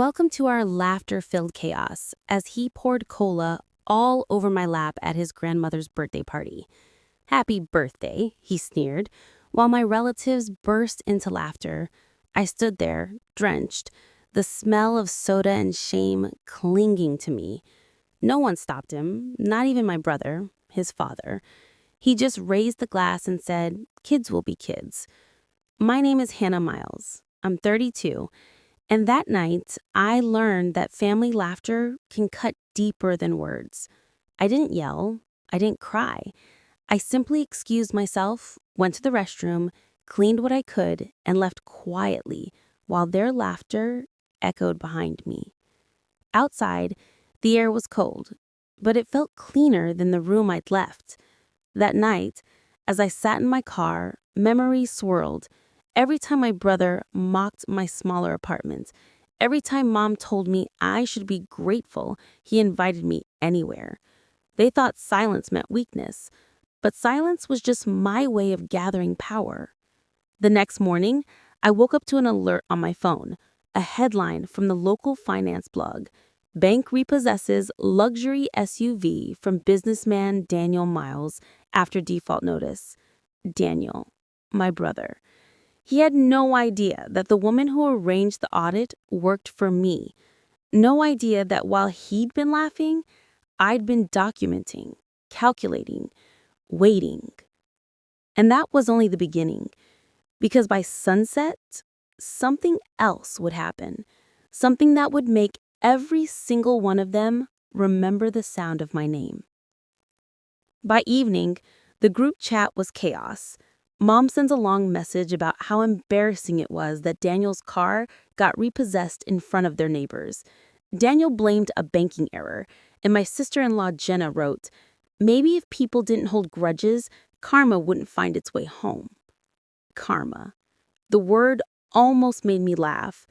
Welcome to our laughter-filled chaos as he poured cola all over my lap at his grandmother's birthday party. Happy birthday, he sneered. While my relatives burst into laughter, I stood there, drenched, the smell of soda and shame clinging to me. No one stopped him, not even my brother, his father. He just raised the glass and said, "Kids will be kids." My name is Hannah Miles. I'm 32. And that night, I learned that family laughter can cut deeper than words. I didn't yell. I didn't cry. I simply excused myself, went to the restroom, cleaned what I could, and left quietly while their laughter echoed behind me. Outside, the air was cold, but it felt cleaner than the room I'd left. That night, as I sat in my car, memories swirled. Every time my brother mocked my smaller apartment, every time mom told me I should be grateful he invited me anywhere. They thought silence meant weakness, but silence was just my way of gathering power. The next morning, I woke up to an alert on my phone, a headline from the local finance blog. Bank repossesses luxury SUV from businessman Daniel Miles after default notice. Daniel, my brother. He had no idea that the woman who arranged the audit worked for me. No idea that while he'd been laughing, I'd been documenting, calculating, waiting. And that was only the beginning, because by sunset, something else would happen. Something that would make every single one of them remember the sound of my name. By evening, the group chat was chaos. Mom sends a long message about how embarrassing it was that Daniel's car got repossessed in front of their neighbors. Daniel blamed a banking error, and my sister-in-law Jenna wrote, "Maybe if people didn't hold grudges, karma wouldn't find its way home." Karma. The word almost made me laugh.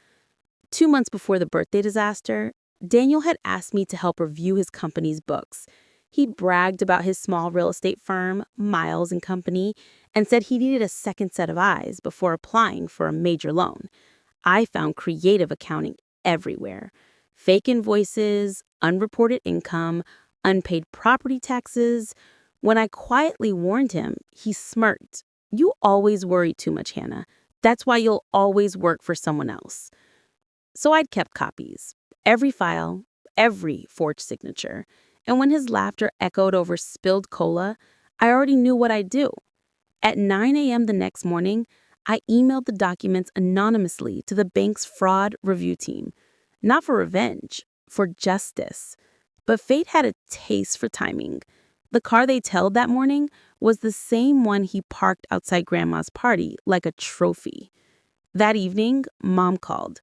2 months before the birthday disaster, Daniel had asked me to help review his company's books. He'd bragged about his small real estate firm, Miles and Company, and said he needed a second set of eyes before applying for a major loan. I found creative accounting everywhere. Fake invoices, unreported income, unpaid property taxes. When I quietly warned him, he smirked. "You always worry too much, Hannah. That's why you'll always work for someone else." So I'd kept copies, every file, every forged signature. And when his laughter echoed over spilled cola, I already knew what I'd do. At 9 a.m. the next morning, I emailed the documents anonymously to the bank's fraud review team. Not for revenge, for justice. But fate had a taste for timing. The car they tailed that morning was the same one he parked outside Grandma's party like a trophy. That evening, Mom called.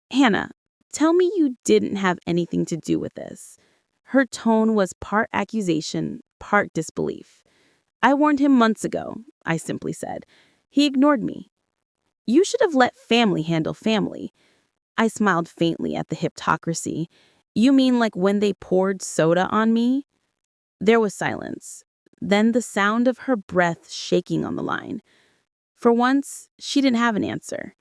"Hannah, tell me you didn't have anything to do with this." Her tone was part accusation, part disbelief. "I warned him months ago," I simply said. "He ignored me." "You should have let family handle family." I smiled faintly at the hypocrisy. "You mean like when they poured soda on me?" There was silence. Then the sound of her breath shaking on the line. For once, she didn't have an answer.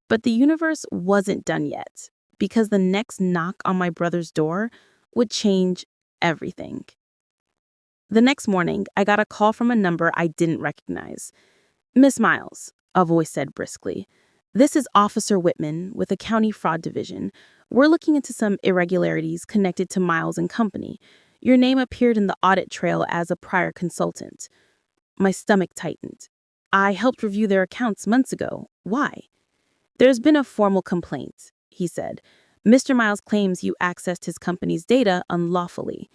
But the universe wasn't done yet, because the next knock on my brother's door would change everything. The next morning, I got a call from a number I didn't recognize. "Miss Miles," a voice said briskly. "This is Officer Whitman with the County Fraud Division. We're looking into some irregularities connected to Miles and Company. Your name appeared in the audit trail as a prior consultant." My stomach tightened. "I helped review their accounts months ago. Why?" "There's been a formal complaint," he said. "Mr. Miles claims you accessed his company's data unlawfully."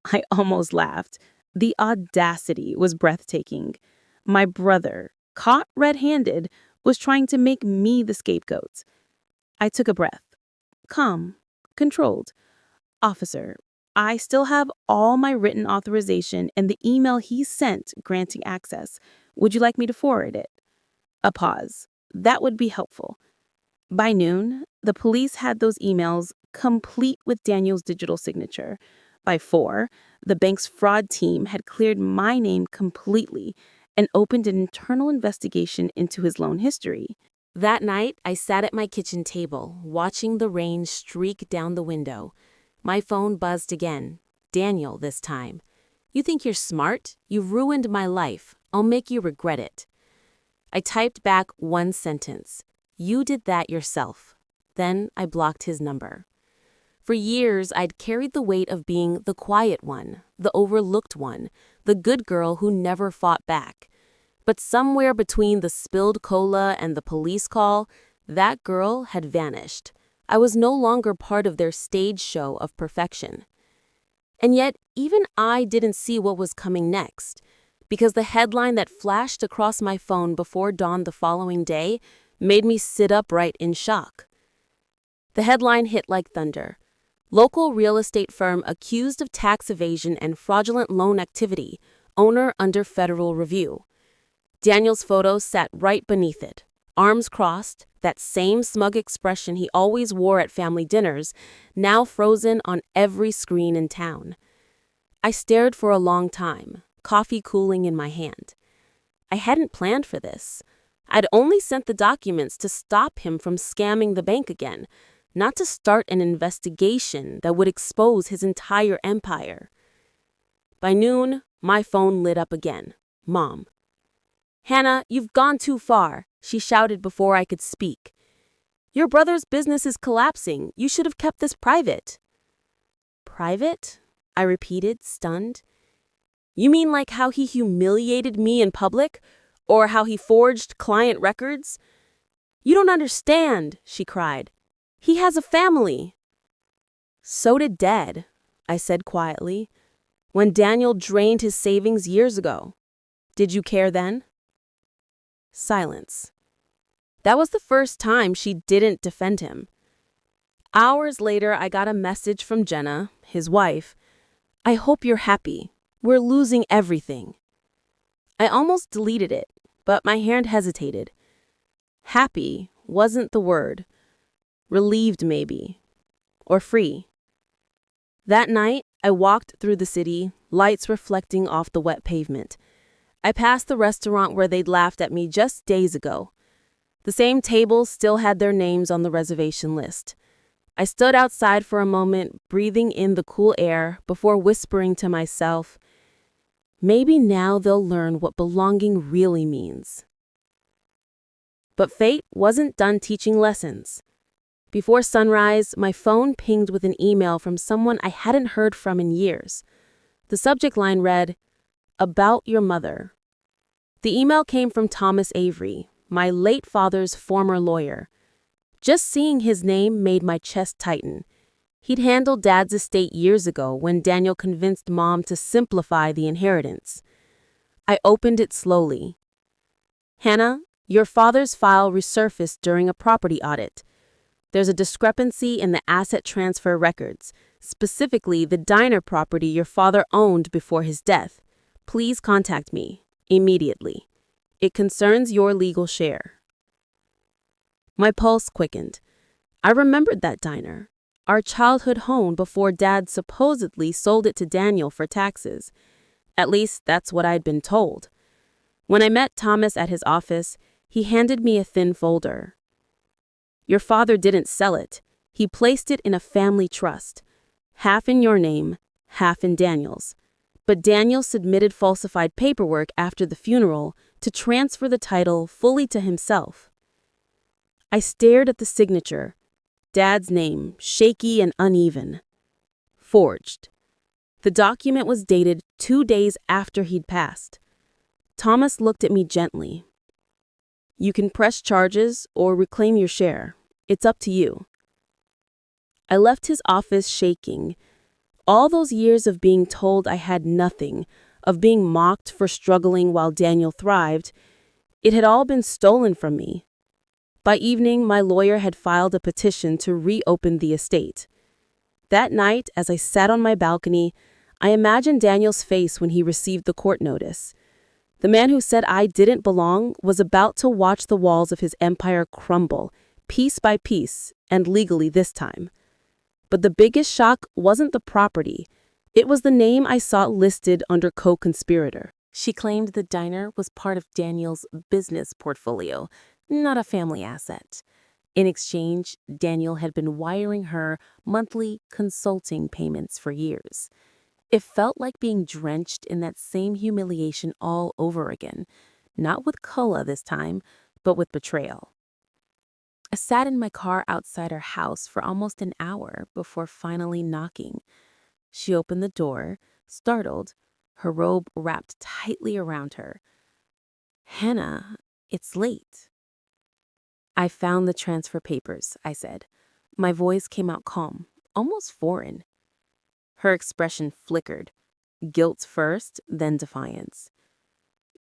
I almost laughed. The audacity was breathtaking. My brother, caught red-handed, was trying to make me the scapegoat. I took a breath. Calm, controlled. "Officer, I still have all my written authorization and the email he sent granting access. Would you like me to forward it?" A pause. "That would be helpful." By noon, the police had those emails complete with Daniel's digital signature. By 4, the bank's fraud team had cleared my name completely and opened an internal investigation into his loan history. That night, I sat at my kitchen table, watching the rain streak down the window. My phone buzzed again. Daniel, this time. "You think you're smart? You've ruined my life. I'll make you regret it." I typed back one sentence. "You did that yourself." Then I blocked his number. For years, I'd carried the weight of being the quiet one, the overlooked one, the good girl who never fought back. But somewhere between the spilled cola and the police call, that girl had vanished. I was no longer part of their stage show of perfection. And yet, even I didn't see what was coming next, because the headline that flashed across my phone before dawn the following day made me sit upright in shock. The headline hit like thunder. "Local real estate firm accused of tax evasion and fraudulent loan activity, owner under federal review." Daniel's photo sat right beneath it, arms crossed, that same smug expression he always wore at family dinners, now frozen on every screen in town. I stared for a long time, coffee cooling in my hand. I hadn't planned for this. I'd only sent the documents to stop him from scamming the bank again, not to start an investigation that would expose his entire empire. By noon, my phone lit up again. Mom. "Hannah, you've gone too far," she shouted before I could speak. "Your brother's business is collapsing. You should have kept this private." "Private?" I repeated, stunned. "You mean like how he humiliated me in public? Or how he forged client records?" "You don't understand," she cried. "He has a family." "So did Dad," I said quietly, "when Daniel drained his savings years ago. Did you care then?" Silence. That was the first time she didn't defend him. Hours later, I got a message from Jenna, his wife. "I hope you're happy. We're losing everything." I almost deleted it, but my hand hesitated. Happy wasn't the word. Relieved, maybe. Or free. That night, I walked through the city, lights reflecting off the wet pavement. I passed the restaurant where they'd laughed at me just days ago. The same tables still had their names on the reservation list. I stood outside for a moment, breathing in the cool air before whispering to myself, maybe now they'll learn what belonging really means. But fate wasn't done teaching lessons. Before sunrise, my phone pinged with an email from someone I hadn't heard from in years. The subject line read, "About your mother." The email came from Thomas Avery, my late father's former lawyer. Just seeing his name made my chest tighten. He'd handled Dad's estate years ago when Daniel convinced Mom to simplify the inheritance. I opened it slowly. "Hannah, your father's file resurfaced during a property audit. There's a discrepancy in the asset transfer records, specifically the diner property your father owned before his death. Please contact me immediately. It concerns your legal share." My pulse quickened. I remembered that diner, our childhood home before Dad supposedly sold it to Daniel for taxes. At least that's what I'd been told. When I met Thomas at his office, he handed me a thin folder. "Your father didn't sell it. He placed it in a family trust. Half in your name, half in Daniel's. But Daniel submitted falsified paperwork after the funeral to transfer the title fully to himself." I stared at the signature. Dad's name, shaky and uneven. Forged. The document was dated 2 days after he'd passed. Thomas looked at me gently. "You can press charges or reclaim your share. It's up to you." I left his office shaking. All those years of being told I had nothing, of being mocked for struggling while Daniel thrived, it had all been stolen from me. By evening, my lawyer had filed a petition to reopen the estate. That night, as I sat on my balcony, I imagined Daniel's face when he received the court notice. The man who said I didn't belong was about to watch the walls of his empire crumble, piece by piece, and legally this time. But the biggest shock wasn't the property. It was the name I saw listed under co-conspirator. She claimed the diner was part of Daniel's business portfolio, not a family asset. In exchange, Daniel had been wiring her monthly consulting payments for years. It felt like being drenched in that same humiliation all over again, not with Kola this time, but with betrayal. I sat in my car outside her house for almost an hour before finally knocking. She opened the door, startled, her robe wrapped tightly around her. "Hannah, it's late." "I found the transfer papers," I said. My voice came out calm, almost foreign. Her expression flickered, guilt first, then defiance.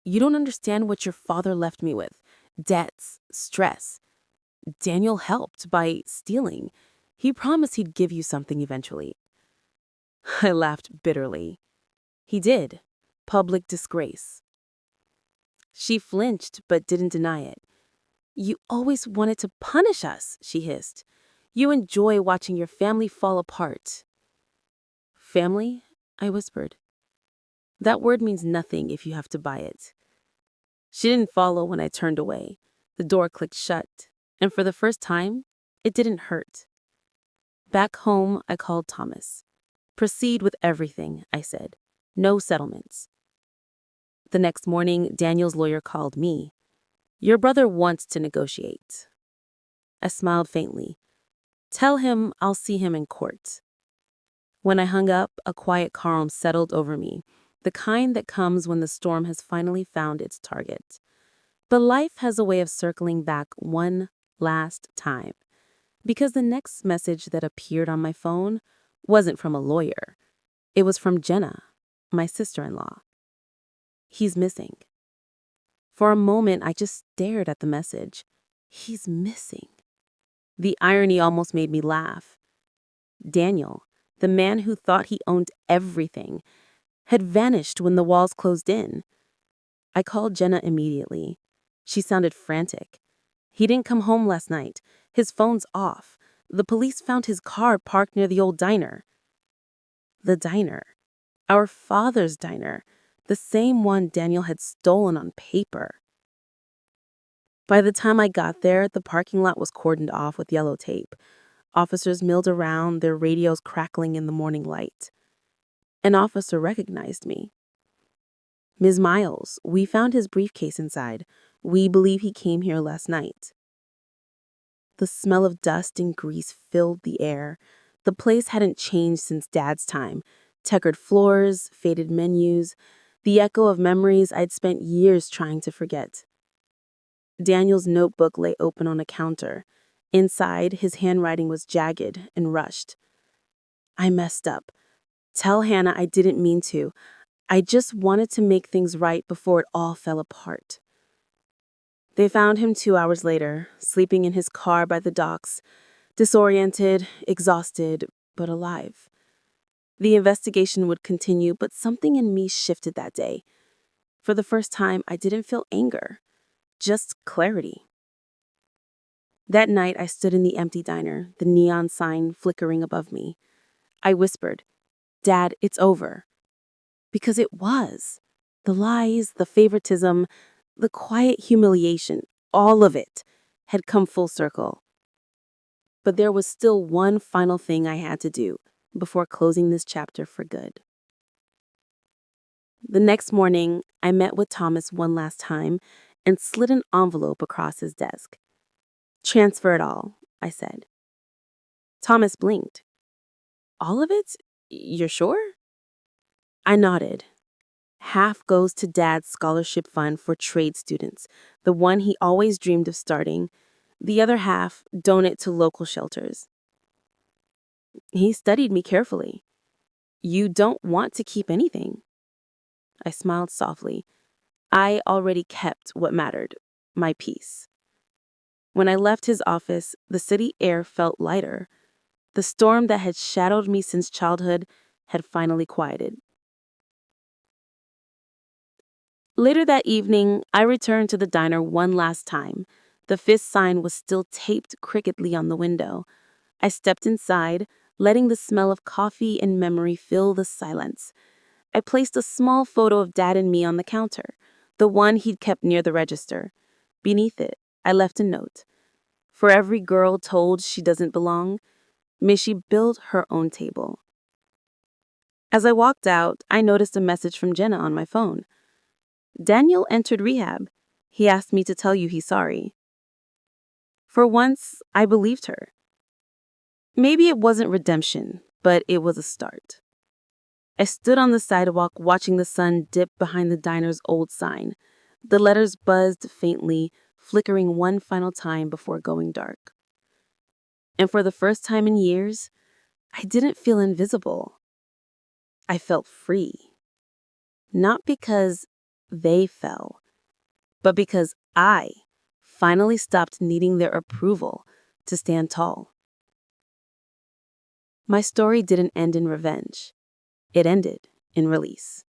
"You don't understand what your father left me with. Debts, stress. Daniel helped by stealing. He promised he'd give you something eventually." I laughed bitterly. "He did. Public disgrace." She flinched but didn't deny it. "You always wanted to punish us," she hissed. "You enjoy watching your family fall apart." "Family?" I whispered. "That word means nothing if you have to buy it." She didn't follow when I turned away. The door clicked shut, and for the first time, it didn't hurt. Back home, I called Thomas. "Proceed with everything," I said. "No settlements." The next morning, Daniel's lawyer called me. "Your brother wants to negotiate." I smiled faintly. "Tell him I'll see him in court." When I hung up, a quiet calm settled over me, the kind that comes when the storm has finally found its target. But life has a way of circling back one last time. Because the next message that appeared on my phone wasn't from a lawyer. It was from Jenna, my sister-in-law. "He's missing." For a moment, I just stared at the message. He's missing. The irony almost made me laugh. Daniel, the man who thought he owned everything, had vanished when the walls closed in. I called Jenna immediately. She sounded frantic. "He didn't come home last night. His phone's off. The police found his car parked near the old diner." The diner. Our father's diner. The same one Daniel had stolen on paper. By the time I got there, the parking lot was cordoned off with yellow tape. Officers milled around, their radios crackling in the morning light. An officer recognized me. "Ms. Miles, we found his briefcase inside. We believe he came here last night." The smell of dust and grease filled the air. The place hadn't changed since Dad's time. Checkered floors, faded menus, the echo of memories I'd spent years trying to forget. Daniel's notebook lay open on a counter. Inside, his handwriting was jagged and rushed. "I messed up. Tell Hannah I didn't mean to. I just wanted to make things right before it all fell apart." They found him 2 hours later, sleeping in his car by the docks, disoriented, exhausted, but alive. The investigation would continue, but something in me shifted that day. For the first time, I didn't feel anger, just clarity. That night, I stood in the empty diner, the neon sign flickering above me. I whispered, "Dad, it's over." Because it was. The lies, the favoritism, the quiet humiliation, all of it had come full circle. But there was still one final thing I had to do before closing this chapter for good. The next morning, I met with Thomas one last time and slid an envelope across his desk. "Transfer it all," I said. Thomas blinked. "All of it? You're sure?" I nodded. "Half goes to Dad's scholarship fund for trade students, the one he always dreamed of starting. The other half, donate to local shelters." He studied me carefully. "You don't want to keep anything." I smiled softly. I already kept what mattered, my peace. When I left his office, the city air felt lighter. The storm that had shadowed me since childhood had finally quieted. Later that evening, I returned to the diner one last time. The fist sign was still taped crookedly on the window. I stepped inside, letting the smell of coffee and memory fill the silence. I placed a small photo of Dad and me on the counter, the one he'd kept near the register. Beneath it, I left a note. For every girl told she doesn't belong, may she build her own table. As I walked out, I noticed a message from Jenna on my phone. Daniel entered rehab. He asked me to tell you he's sorry. For once, I believed her. Maybe it wasn't redemption, but it was a start. I stood on the sidewalk watching the sun dip behind the diner's old sign. The letters buzzed faintly, flickering one final time before going dark. And for the first time in years, I didn't feel invisible. I felt free. Not because they fell, but because I finally stopped needing their approval to stand tall. My story didn't end in revenge. It ended in release.